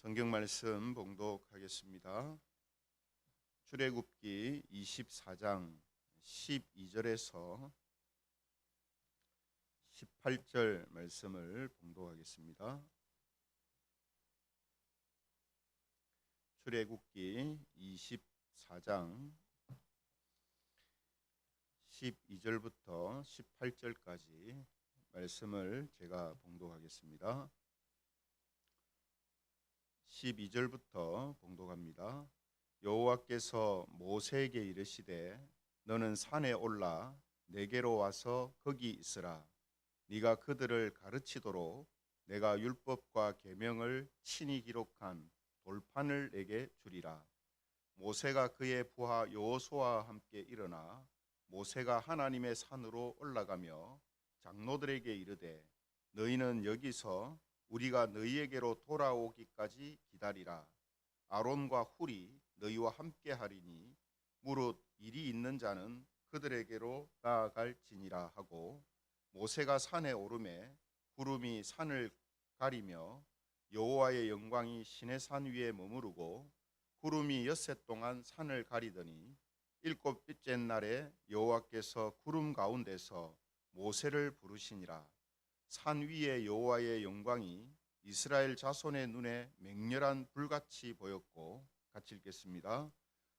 성경 말씀 봉독하겠습니다. 출애굽기 24장 12절에서 18절 말씀을 봉독하겠습니다. 출애굽기 24장 12절부터 18절까지 말씀을 제가 봉독하겠습니다. 12절부터 봉독합니다. 여호와께서 모세에게 이르시되 너는 산에 올라 내게로 와서 거기 있으라. 네가 그들을 가르치도록 내가 율법과 계명을 친히 기록한 돌판을 내게 주리라. 모세가 그의 부하 여호수아와 함께 일어나 모세가 하나님의 산으로 올라가며 장로들에게 이르되 너희는 여기서 우리가 너희에게로 돌아오기까지 기다리라. 아론과 훌이 너희와 함께 하리니 무릇 일이 있는 자는 그들에게로 나아갈지니라 하고, 모세가 산에 오르매 구름이 산을 가리며 여호와의 영광이 시내산 위에 머무르고 구름이 엿새 동안 산을 가리더니 일곱째 날에 여호와께서 구름 가운데서 모세를 부르시니라. 산 위에 여호와의 영광이 이스라엘 자손의 눈에 맹렬한 불같이 보였고, 같이 읽겠습니다.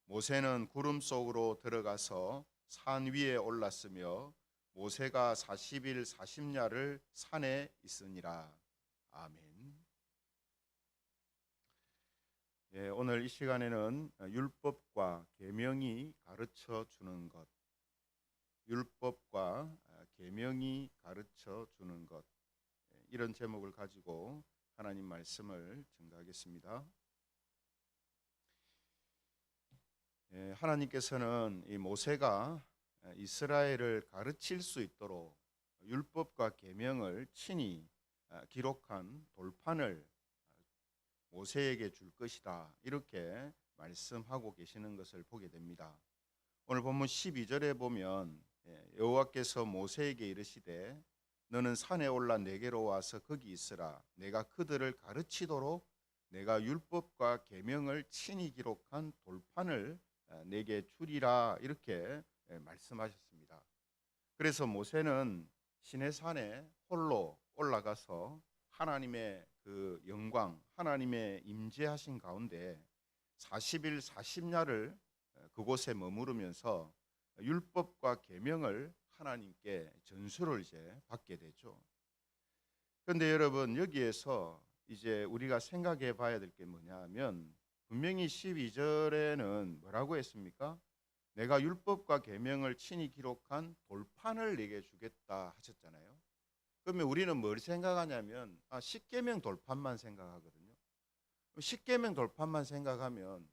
모세는 구름 속으로 들어가서 산 위에 올랐으며 모세가 40일 40야를 산에 있으니라. 아멘. 오늘 이 시간에는 율법과 계명이 가르쳐 주는 것, 율법과 계명이 가르쳐 주는 것, 이런 제목을 가지고 하나님 말씀을 증거하겠습니다. 하나님께서는 이 모세가 이스라엘을 가르칠 수 있도록 율법과 계명을 친히 기록한 돌판을 모세에게 줄 것이다, 이렇게 말씀하고 계시는 것을 보게 됩니다. 오늘 본문 12절에 보면 여호와께서 모세에게 이르시되 너는 산에 올라 내게로 와서 거기 있으라. 내가 그들을 가르치도록 내가 율법과 계명을 친히 기록한 돌판을 내게 주리라, 이렇게 말씀하셨습니다. 그래서 모세는 시내산에 홀로 올라가서 하나님의 그 영광, 하나님의 임재하신 가운데 40일 40야를 그곳에 머무르면서 율법과 계명을 하나님께 전수를 이제 받게 되죠. 그런데 여러분, 여기에서 이제 우리가 생각해 봐야 될 게 뭐냐 하면, 분명히 12절에는 뭐라고 했습니까? 내가 율법과 계명을 친히 기록한 돌판을 내게 주겠다 하셨잖아요. 그러면 우리는 뭘 생각하냐면 십계명 돌판만 생각하거든요. 십계명 돌판만 생각하면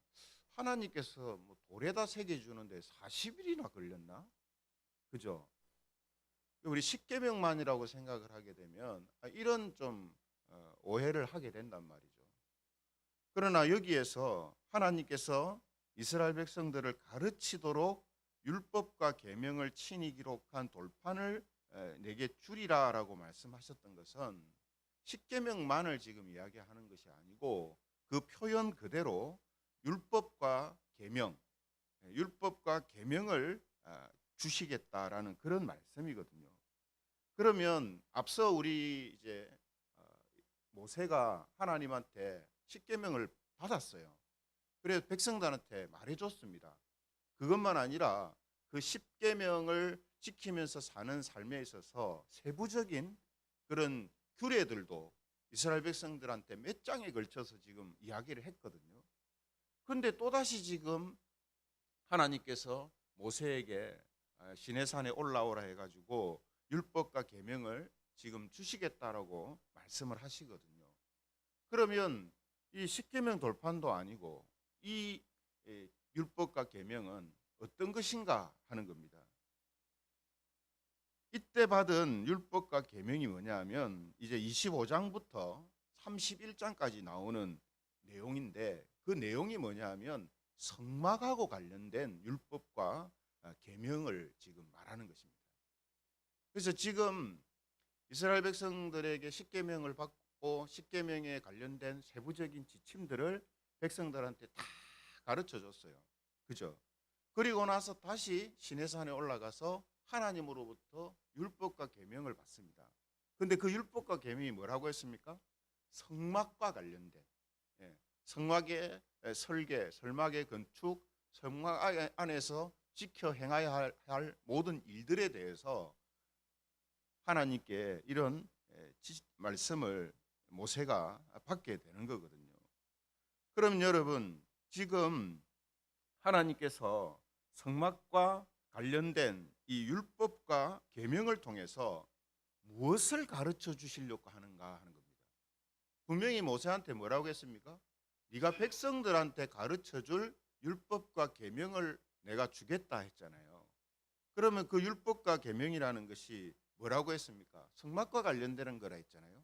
하나님께서 뭐 돌에다 새겨주는데 40일이나 걸렸나? 그죠? 우리 십계명만이라고 생각을 하게 되면 이런 좀 오해를 하게 된단 말이죠. 그러나 여기에서 하나님께서 이스라엘 백성들을 가르치도록 율법과 계명을 친히 기록한 돌판을 내게 주리라라고 말씀하셨던 것은 십계명만을 지금 이야기하는 것이 아니고 그 표현 그대로 율법과 계명, 율법과 계명을 주시겠다라는 그런 말씀이거든요. 그러면 앞서 우리 이제 모세가 하나님한테 십계명을 받았어요. 그래서 백성들한테 말해줬습니다. 그것만 아니라 그 십계명을 지키면서 사는 삶에 있어서 세부적인 그런 규례들도 이스라엘 백성들한테 몇 장에 걸쳐서 지금 이야기를 했거든요. 그런데 또다시 지금 하나님께서 모세에게 시내산에 올라오라 해가지고 율법과 계명을 지금 주시겠다라고 말씀을 하시거든요. 그러면 이 십계명 돌판도 아니고 이 율법과 계명은 어떤 것인가 하는 겁니다. 이때 받은 율법과 계명이 뭐냐 하면 이제 25장부터 31장까지 나오는 내용인데, 그 내용이 뭐냐 하면 성막하고 관련된 율법과 계명을 지금 말하는 것입니다. 그래서 지금 이스라엘 백성들에게 십계명을 또 십계명에 관련된 세부적인 지침들을 백성들한테 다 가르쳐 줬어요. 그죠? 그리고 나서 다시 시내산에 올라가서 하나님으로부터 율법과 계명을 받습니다. 근데 그 율법과 계명이 뭐라고 했습니까? 성막과 관련된, 예, 성막의 설계, 성막의 건축, 성막 안에서 지켜 행해야 할 모든 일들에 대해서 하나님께 이런 말씀을 모세가 받게 되는 거거든요. 그럼 여러분, 지금 하나님께서 성막과 관련된 이 율법과 계명을 통해서 무엇을 가르쳐 주시려고 하는가 하는 겁니다. 분명히 모세한테 뭐라고 했습니까? 네가 백성들한테 가르쳐 줄 율법과 계명을 내가 주겠다 했잖아요. 그러면 그 율법과 계명이라는 것이 뭐라고 했습니까? 성막과 관련되는 거라 했잖아요.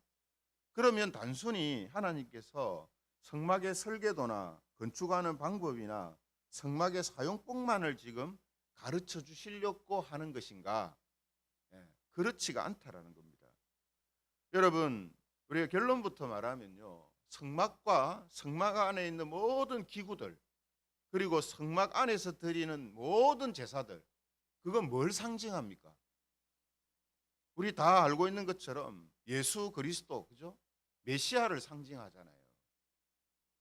그러면 단순히 하나님께서 성막의 설계도나 건축하는 방법이나 성막의 사용법만을 지금 가르쳐 주시려고 하는 것인가? 그렇지가 않다라는 겁니다. 여러분, 우리가 결론부터 말하면요, 성막과 성막 안에 있는 모든 기구들, 그리고 성막 안에서 드리는 모든 제사들, 그건 뭘 상징합니까? 우리 다 알고 있는 것처럼 예수 그리스도, 그죠? 메시아를 상징하잖아요.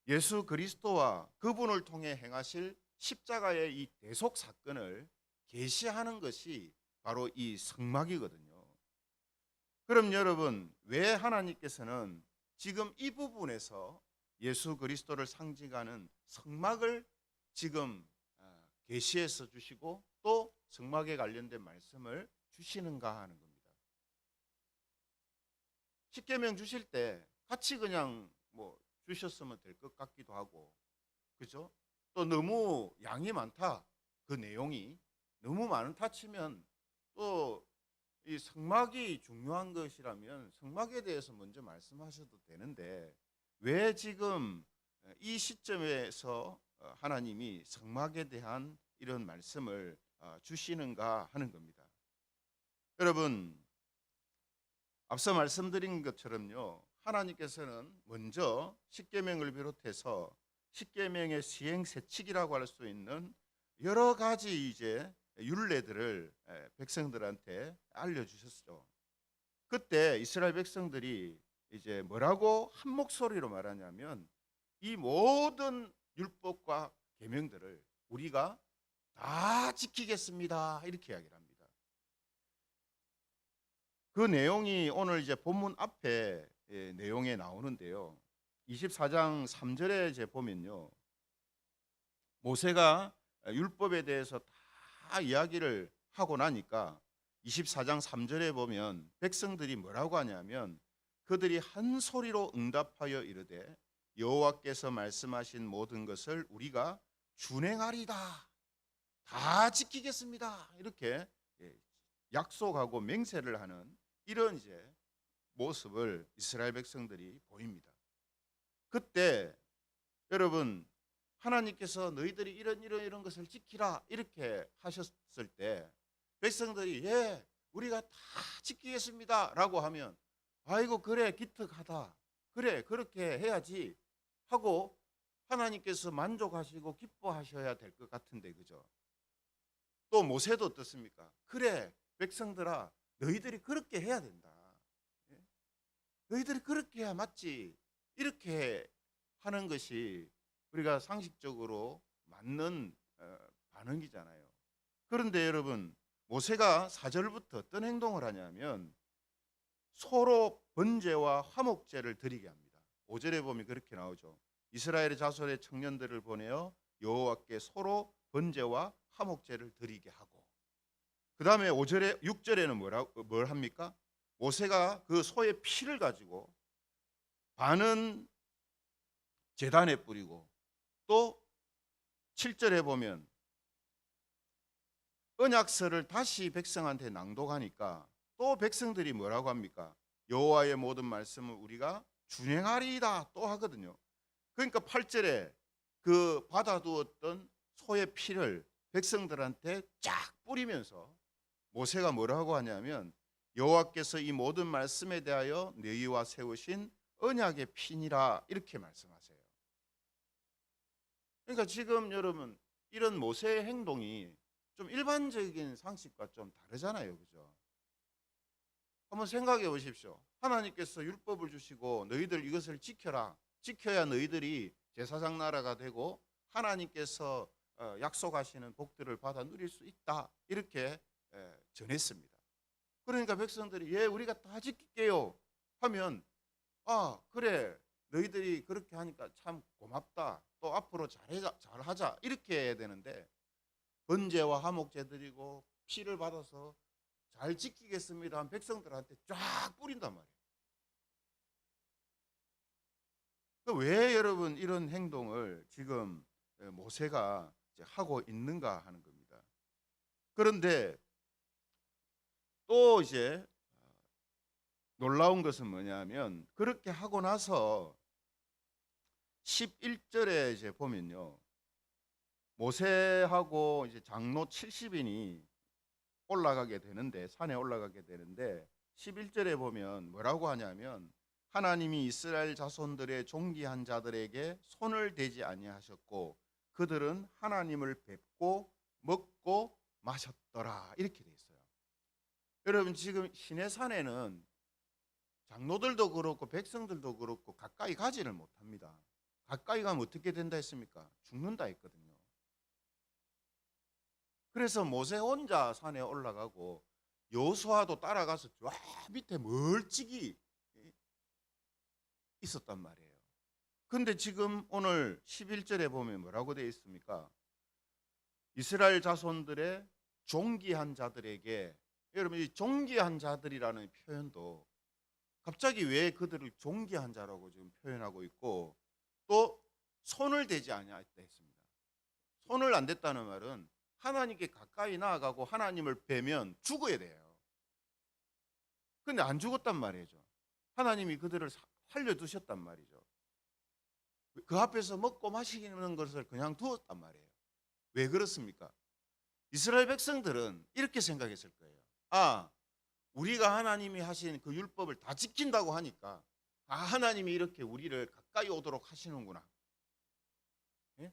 예수 그리스도와 그분을 통해 행하실 십자가의 이 대속 사건을 계시하는 것이 바로 이 성막이거든요. 그럼 여러분, 왜 하나님께서는 지금 이 부분에서 예수 그리스도를 상징하는 성막을 지금 계시해서 주시고 또 성막에 관련된 말씀을 주시는가 하는 겁니다. 십계명 주실 때 같이 그냥 뭐 주셨으면 될 것 같기도 하고, 그죠? 또 너무 양이 많다, 그 내용이 너무 많다 치면 또 이 성막이 중요한 것이라면 성막에 대해서 먼저 말씀하셔도 되는데, 왜 지금 이 시점에서 하나님이 성막에 대한 이런 말씀을 주시는가 하는 겁니다. 여러분, 앞서 말씀드린 것처럼요, 하나님께서는 먼저 십계명을 비롯해서 십계명의 시행세칙이라고 할 수 있는 여러 가지 이제 율례들을 백성들한테 알려주셨죠. 그때 이스라엘 백성들이 이제 뭐라고 한 목소리로 말하냐면, 이 모든 율법과 계명들을 우리가 다 지키겠습니다, 이렇게 이야기를 합니다. 그 내용이 오늘 이제 본문 앞에 내용에 나오는데요, 24장 3절에 이제 보면요, 모세가 율법에 대해서 다 이야기를 하고 나니까 24장 3절에 보면 백성들이 뭐라고 하냐면, 그들이 한 소리로 응답하여 이르되 여호와께서 말씀하신 모든 것을 우리가 준행하리다, 다 지키겠습니다, 이렇게 약속하고 맹세를 하는 이런 이제 모습을 이스라엘 백성들이 보입니다. 그때 여러분, 하나님께서 너희들이 이런 것을 지키라 이렇게 하셨을 때 백성들이 예, 우리가 다 지키겠습니다 라고 하면, 아이고 그래 기특하다, 그래 그렇게 해야지 하고 하나님께서 만족하시고 기뻐하셔야 될 것 같은데, 그죠? 또 모세도 어떻습니까? 그래 백성들아, 너희들이 그렇게 해야 된다, 너희들이 그렇게 해야 맞지, 이렇게 하는 것이 우리가 상식적으로 맞는 반응이잖아요. 그런데 여러분, 모세가 4절부터 어떤 행동을 하냐면 소로 번제와 화목제를 드리게 합니다. 5절에 보면 그렇게 나오죠. 이스라엘의 자손의 청년들을 보내어 여호와께 소로 번제와 화목제를 드리게 하고, 그 다음에 6절에는 뭘 합니까? 모세가 그 소의 피를 가지고 반은 제단에 뿌리고, 또 7절에 보면 언약서를 다시 백성한테 낭독하니까 또 백성들이 뭐라고 합니까? 여호와의 모든 말씀을 우리가 준행하리이다 또 하거든요. 그러니까 8절에 그 받아두었던 소의 피를 백성들한테 쫙 뿌리면서 모세가 뭐라고 하냐면, 여호와께서 이 모든 말씀에 대하여 너희와 세우신 언약의 피니라 이렇게 말씀하세요. 그러니까 지금 여러분 이런 모세의 행동이 좀 일반적인 상식과 좀 다르잖아요. 그죠? 한번 생각해 보십시오. 하나님께서 율법을 주시고 너희들 이것을 지켜라. 지켜야 너희들이 제사장 나라가 되고 하나님께서 약속하시는 복들을 받아 누릴 수 있다. 이렇게 전했습니다. 그러니까 백성들이 예 우리가 다 지킬게요 하면 아 그래 너희들이 그렇게 하니까 참 고맙다. 또 앞으로 잘하자 이렇게 해야 되는데 번제와 화목제 드리고 피를 받아서 잘 지키겠습니다 한 백성들한테 쫙 뿌린단 말이에요. 왜 여러분 이런 행동을 지금 모세가 하고 있는가 하는 겁니다. 그런데 또 이제 놀라운 것은 뭐냐면 그렇게 하고 나서 11절에 이제 보면요. 모세하고 이제 장로 70인이 올라가게 되는데 산에 올라가게 되는데 11절에 보면 뭐라고 하냐면 하나님이 이스라엘 자손들의 존귀한 자들에게 손을 대지 아니하셨고 그들은 하나님을 뵙고 먹고 마셨더라 이렇게 돼 있어요. 여러분 지금 시내산에는 장로들도 그렇고 백성들도 그렇고 가까이 가지를 못합니다. 가까이 가면 어떻게 된다 했습니까? 죽는다 했거든요. 그래서 모세 혼자 산에 올라가고 여호수아도 따라가서 저 밑에 멀찍이 있었단 말이에요. 근데 지금 오늘 11절에 보면 뭐라고 되어 있습니까? 이스라엘 자손들의 존귀한 자들에게 여러분 이 존귀한 자들이라는 표현도 갑자기 왜 그들을 존귀한 자라고 지금 표현하고 있고 또 손을 대지 아니하였다 했습니다. 손을 안 댔다는 말은 하나님께 가까이 나아가고 하나님을 뵈면 죽어야 돼요. 근데 안 죽었단 말이죠. 하나님이 그들을 살려두셨단 말이죠. 그 앞에서 먹고 마시는 것을 그냥 두었단 말이에요. 왜 그렇습니까? 이스라엘 백성들은 이렇게 생각했을 거예요. 아, 우리가 하나님이 하신 그 율법을 다 지킨다고 하니까 아, 하나님이 이렇게 우리를 가까이 오도록 하시는구나. 예?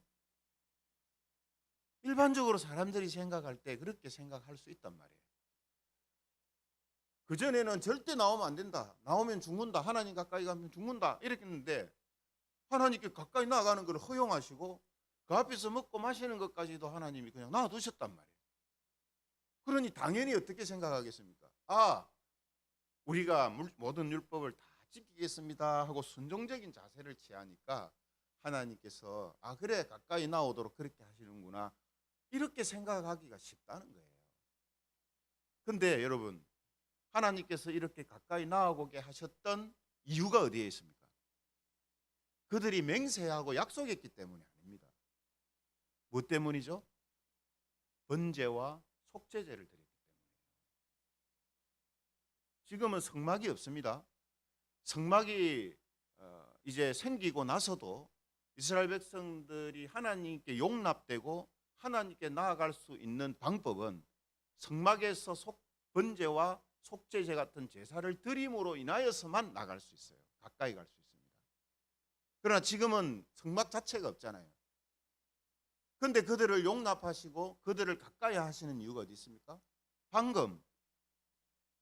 일반적으로 사람들이 생각할 때 그렇게 생각할 수 있단 말이에요. 그전에는 절대 나오면 안 된다. 나오면 죽는다. 하나님 가까이 가면 죽는다. 이렇게 했는데 하나님께 가까이 나아가는 걸 허용하시고 그 앞에서 먹고 마시는 것까지도 하나님이 그냥 놔두셨단 말이에요. 그러니 당연히 어떻게 생각하겠습니까? 아, 우리가 모든 율법을 다 지키겠습니다 하고 순종적인 자세를 취하니까 하나님께서 아 그래 가까이 나오도록 그렇게 하시는구나 이렇게 생각하기가 쉽다는 거예요. 근데 여러분 하나님께서 이렇게 가까이 나아오게 하셨던 이유가 어디에 있습니까? 그들이 맹세하고 약속했기 때문이 아닙니다. 무엇 때문이죠? 번제와 속죄제를 드렸기 때문이에요. 지금은 성막이 없습니다. 성막이 이제 생기고 나서도 이스라엘 백성들이 하나님께 용납되고 하나님께 나아갈 수 있는 방법은 성막에서 번제와 속죄제 같은 제사를 드림으로 인하여서만 나갈 수 있어요. 가까이 갈 수 있습니다. 그러나 지금은 성막 자체가 없잖아요. 그런데 그들을 용납하시고 그들을 가까이 하시는 이유가 어디 있습니까? 방금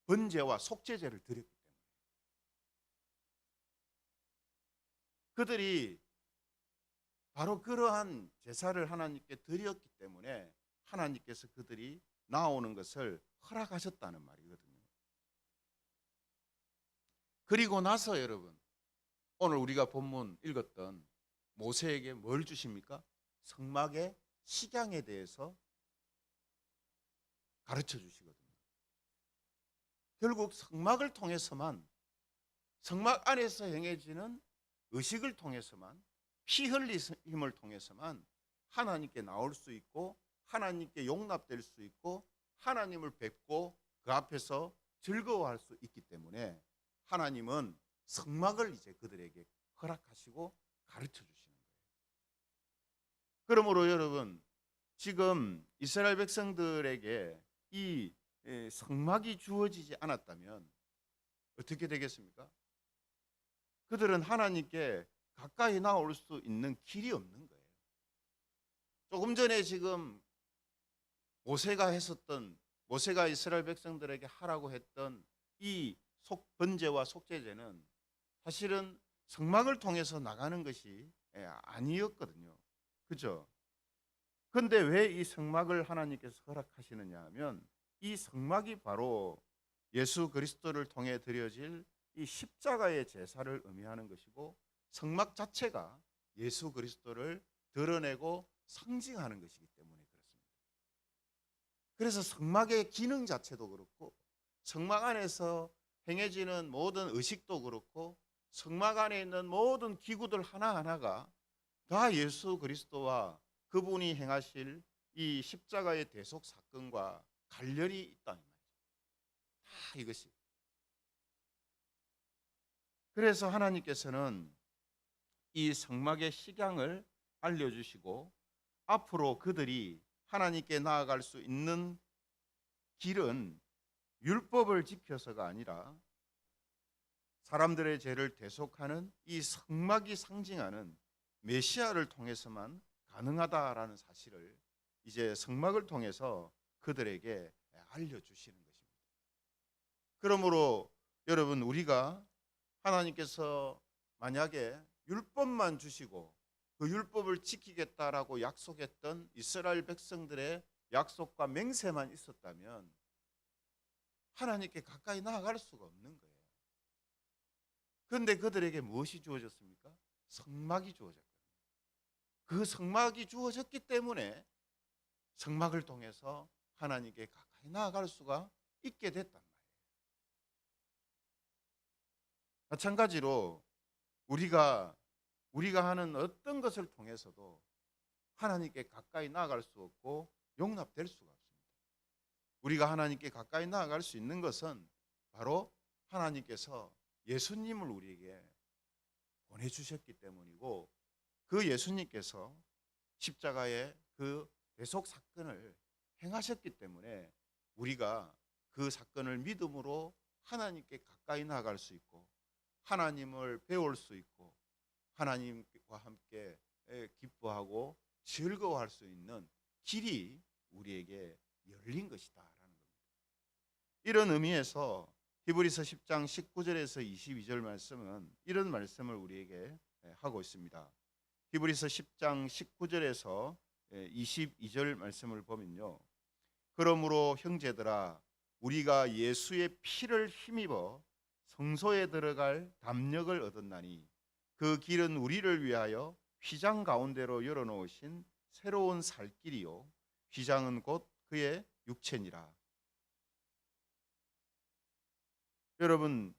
번제와 속죄제를 드렸기 때문에. 그들이 바로 그러한 제사를 하나님께 드렸기 때문에 하나님께서 그들이 나오는 것을 허락하셨다는 말이거든요. 그리고 나서 여러분 오늘 우리가 본문 읽었던 모세에게 뭘 주십니까? 성막의 식양에 대해서 가르쳐 주시거든요. 결국 성막을 통해서만 성막 안에서 행해지는 의식을 통해서만 피 흘림을 통해서만 하나님께 나올 수 있고 하나님께 용납될 수 있고 하나님을 뵙고 그 앞에서 즐거워할 수 있기 때문에 하나님은 성막을 이제 그들에게 허락하시고 가르쳐 주시는 거예요. 그러므로 여러분 지금 이스라엘 백성들에게 이 성막이 주어지지 않았다면 어떻게 되겠습니까? 그들은 하나님께 가까이 나올 수 있는 길이 없는 거예요. 조금 전에 지금 모세가 이스라엘 백성들에게 하라고 했던 이 번제와 속죄제는 사실은 성막을 통해서 나가는 것이 아니었거든요. 그죠? 그런데 왜 이 성막을 하나님께서 허락하시느냐 하면 이 성막이 바로 예수 그리스도를 통해 드려질 이 십자가의 제사를 의미하는 것이고, 성막 자체가 예수 그리스도를 드러내고 상징하는 것이기 때문에 그렇습니다. 그래서 성막의 기능 자체도 그렇고, 성막 안에서 행해지는 모든 의식도 그렇고, 성막 안에 있는 모든 기구들 하나하나가 다 예수 그리스도와 그분이 행하실 이 십자가의 대속 사건과 관련이 있다, 다 이것이. 그래서 하나님께서는 이 성막의 식양을 알려주시고, 앞으로 그들이 하나님께 나아갈 수 있는 길은 율법을 지켜서가 아니라 사람들의 죄를 대속하는 이 성막이 상징하는 메시아를 통해서만 가능하다라는 사실을 이제 성막을 통해서 그들에게 알려주시는 것입니다. 그러므로 여러분, 우리가 하나님께서 만약에 율법만 주시고 그 율법을 지키겠다라고 약속했던 이스라엘 백성들의 약속과 맹세만 있었다면 하나님께 가까이 나아갈 수가 없는 거예요. 그런데 그들에게 무엇이 주어졌습니까? 성막이 주어졌거든요. 그 성막이 주어졌기 때문에 성막을 통해서 하나님께 가까이 나아갈 수가 있게 됐단 말이에요. 마찬가지로 우리가 하는 어떤 것을 통해서도 하나님께 가까이 나아갈 수 없고 용납될 수가 없습니다. 우리가 하나님께 가까이 나아갈 수 있는 것은 바로 하나님께서 예수님을 우리에게 보내주셨기 때문이고, 그 예수님께서 십자가의 그 대속 사건을 행하셨기 때문에 우리가 그 사건을 믿음으로 하나님께 가까이 나아갈 수 있고, 하나님을 배울 수 있고, 하나님과 함께 기뻐하고 즐거워할 수 있는 길이 우리에게 열린 것이다라는 겁니다. 이런 의미에서 히브리서 10장 19절에서 22절 말씀은 이런 말씀을 우리에게 하고 있습니다. 히브리서 10장 19절에서 22절 말씀을 보면요, 그러므로 형제들아, 우리가 예수의 피를 힘입어 성소에 들어갈 담력을 얻었나니 그 길은 우리를 위하여 휘장 가운데로 열어놓으신 새로운 살 길이요, 휘장은 곧 그의 육체니라. 여러분,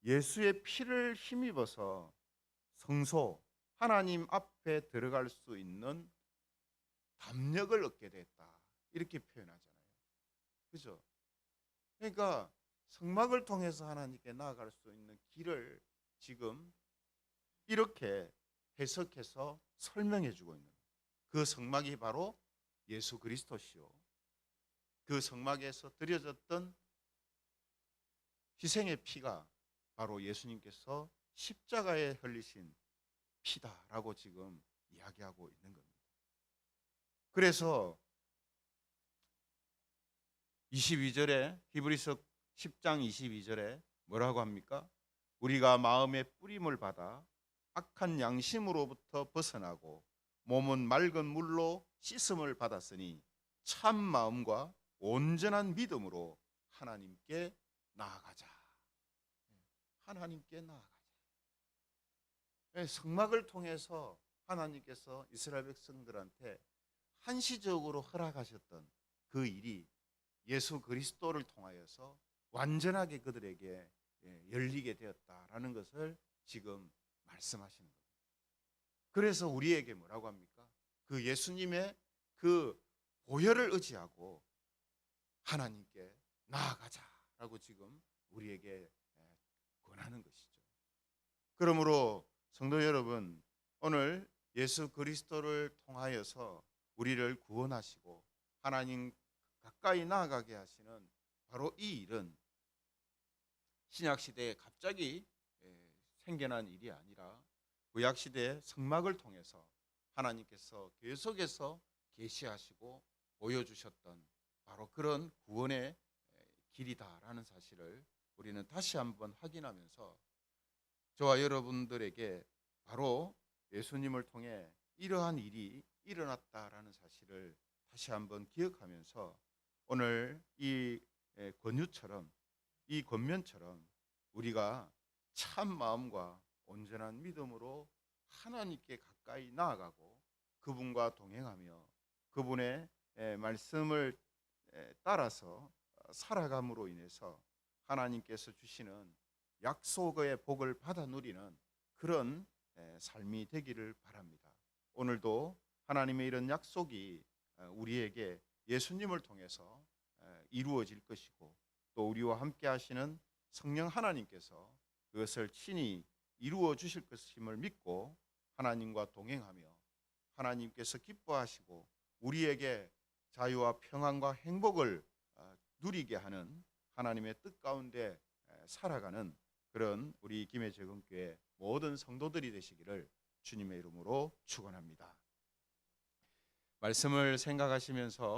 예수의 피를 힘입어서 성소, 하나님 앞에 들어갈 수 있는 담력을 얻게 됐다, 이렇게 표현하잖아요. 그죠? 그러니까 성막을 통해서 하나님께 나아갈 수 있는 길을 지금 이렇게 해석해서 설명해 주고 있는, 그 성막이 바로 예수 그리스도시요, 그 성막에서 드려졌던 희생의 피가 바로 예수님께서 십자가에 흘리신 피다라고 지금 이야기하고 있는 겁니다. 그래서 22절에, 히브리서 10장 22절에 뭐라고 합니까? 우리가 마음의 뿌림을 받아 악한 양심으로부터 벗어나고 몸은 맑은 물로 씻음을 받았으니 참 마음과 온전한 믿음으로 하나님께 나아가자. 하나님께 나아가자. 성막을 통해서 하나님께서 이스라엘 백성들한테 한시적으로 허락하셨던 그 일이 예수 그리스도를 통하여서 완전하게 그들에게 열리게 되었다라는 것을 지금 말씀하시는 겁니다. 그래서 우리에게 뭐라고 합니까? 그 예수님의 그 보혈을 의지하고 하나님께 나아가자라고 지금 우리에게 권하는 것이죠. 그러므로 성도 여러분, 오늘 예수 그리스도를 통하여서 우리를 구원하시고 하나님 가까이 나아가게 하시는 바로 이 일은 신약 시대에 갑자기 생겨난 일이 아니라 구약 시대의 성막을 통해서 하나님께서 계속해서 계시하시고 보여주셨던 바로 그런 구원의 길이다라는 사실을 우리는 다시 한번 확인하면서 저와 여러분들에게 바로 예수님을 통해 이러한 일이 일어났다라는 사실을 다시 한번 기억하면서 오늘 이 권유처럼, 이 권면처럼 우리가 참 마음과 온전한 믿음으로 하나님께 가까이 나아가고 그분과 동행하며 그분의 말씀을 따라서 살아감으로 인해서 하나님께서 주시는 약속의 복을 받아 누리는 그런 삶이 되기를 바랍니다. 오늘도 하나님의 이런 약속이 우리에게 예수님을 통해서 이루어질 것이고 또 우리와 함께 하시는 성령 하나님께서 그것을 친히 이루어 주실 것임을 믿고 하나님과 동행하며 하나님께서 기뻐하시고 우리에게 자유와 평안과 행복을 누리게 하는 하나님의 뜻 가운데 살아가는 그런 우리 김해제금교회 모든 성도들이 되시기를 주님의 이름으로 축원합니다. 말씀을 생각하시면서